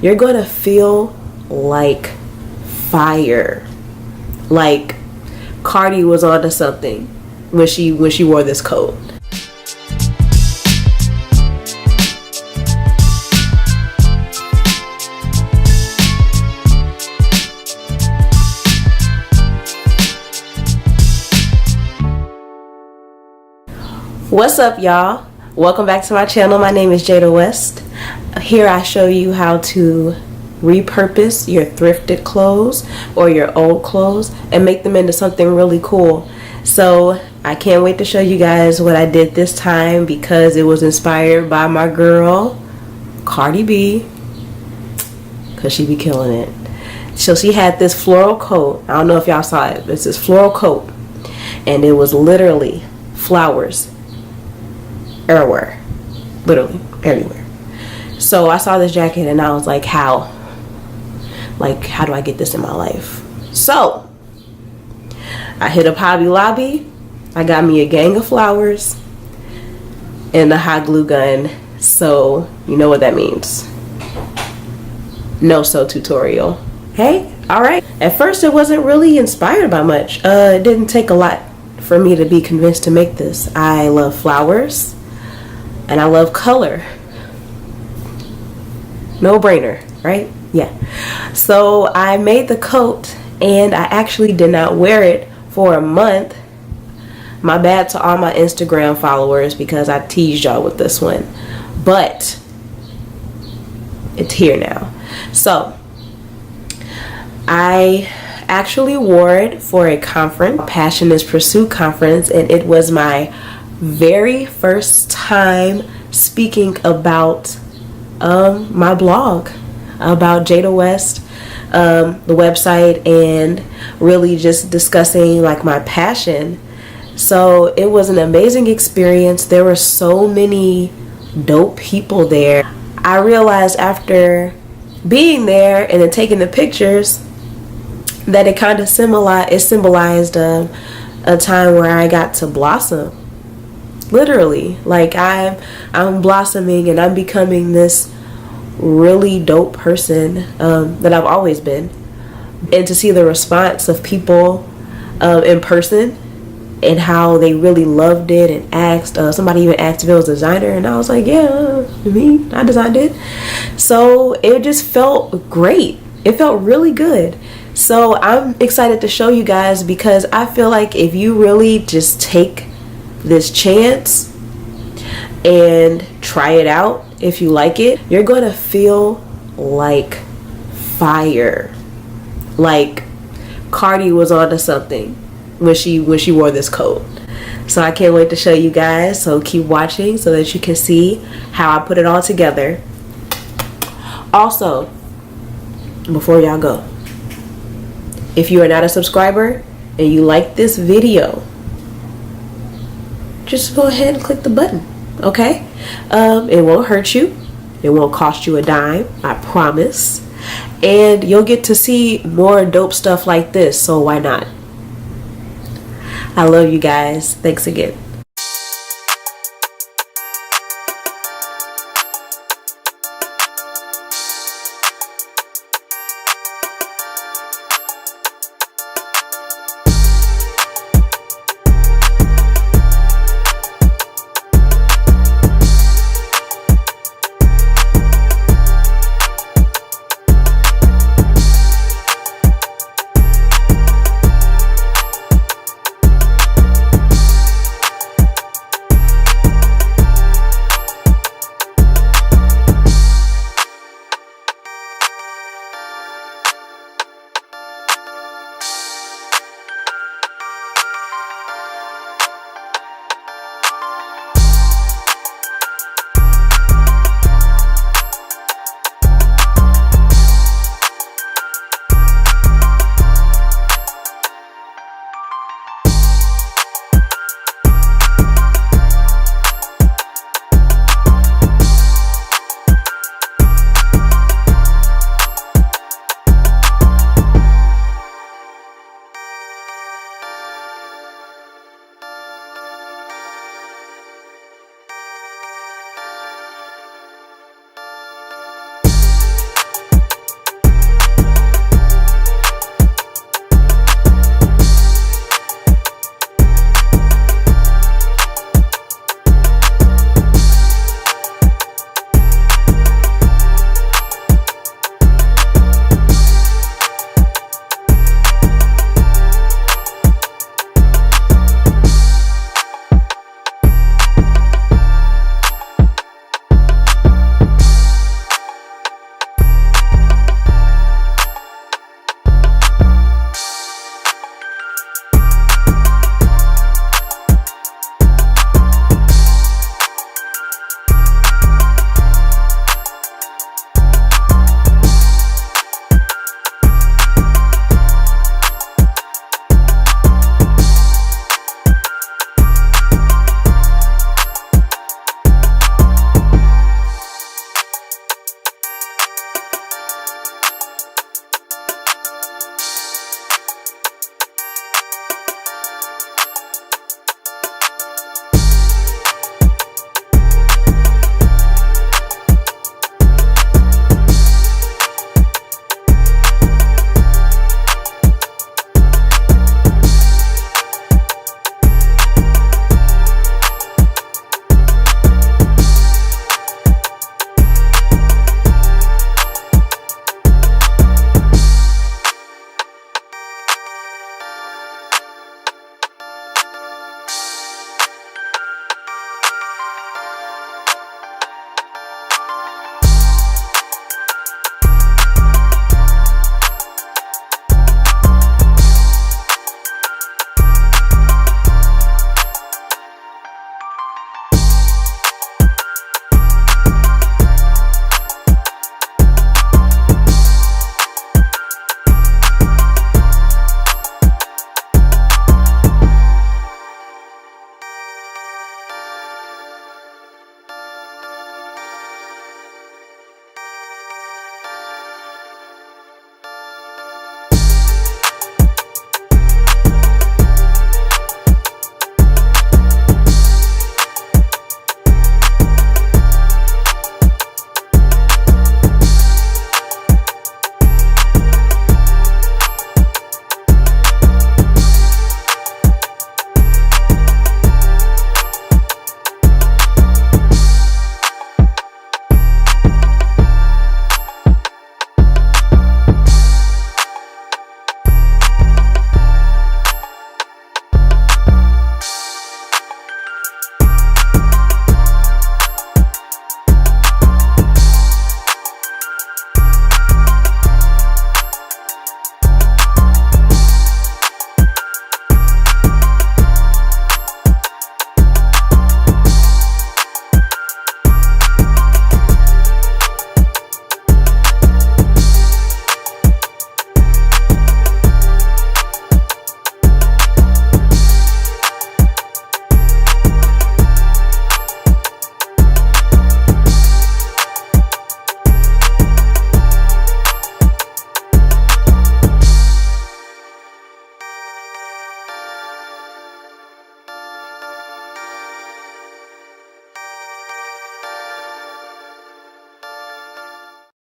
you're gonna feel like fire. Like Cardi was onto something when she wore this coat. What's up, y'all? Welcome back to my channel. My name is Jada West. Here I show you how to repurpose your thrifted clothes or your old clothes and make them into something really cool. So I can't wait to show you guys what I did this time because it was inspired by my girl Cardi B, because she be killing it. So she had this floral coat. I don't know if y'all saw it, but it's this floral coat and it was literally flowers everywhere, literally everywhere. So I saw this jacket and I was like, how do I get this in my life? So I hit up Hobby Lobby. I got me a gang of flowers and a hot glue gun. So you know what that means. No sew tutorial. Hey, all right. At first it wasn't really inspired by much. It didn't take a lot for me to be convinced to make this. I love flowers and I love color. No brainer, right? Yeah. So I made the coat and I actually did not wear it for a month. My bad to all my Instagram followers because I teased y'all with this one. But it's here now. So I actually wore it for a conference, Passion is Pursuit conference, and it was my very first time speaking about my blog, about Jada West, the website, and really just discussing like my passion. So it was an amazing experience. There were so many dope people there. I realized after being there and then taking the pictures that it kind of symbolized a time where I got to blossom. Literally, like I'm blossoming and I'm becoming this really dope person that I've always been. And to see the response of people in person and how they really loved it and asked, somebody even asked if it was a designer, and I was like, yeah, me, I designed it. So it just felt great. It felt really good. So I'm excited to show you guys because I feel like if you really just take this chance and try it out, if you like it, you're gonna feel like fire. Like Cardi was onto something when she wore this coat. So I can't wait to show you guys, so keep watching so that you can see how I put it all together. Also, before y'all go, if you are not a subscriber and you like this video, just go ahead and click the button, okay? It won't hurt you. It won't cost you a dime, I promise. And you'll get to see more dope stuff like this, so why not? I love you guys. Thanks again.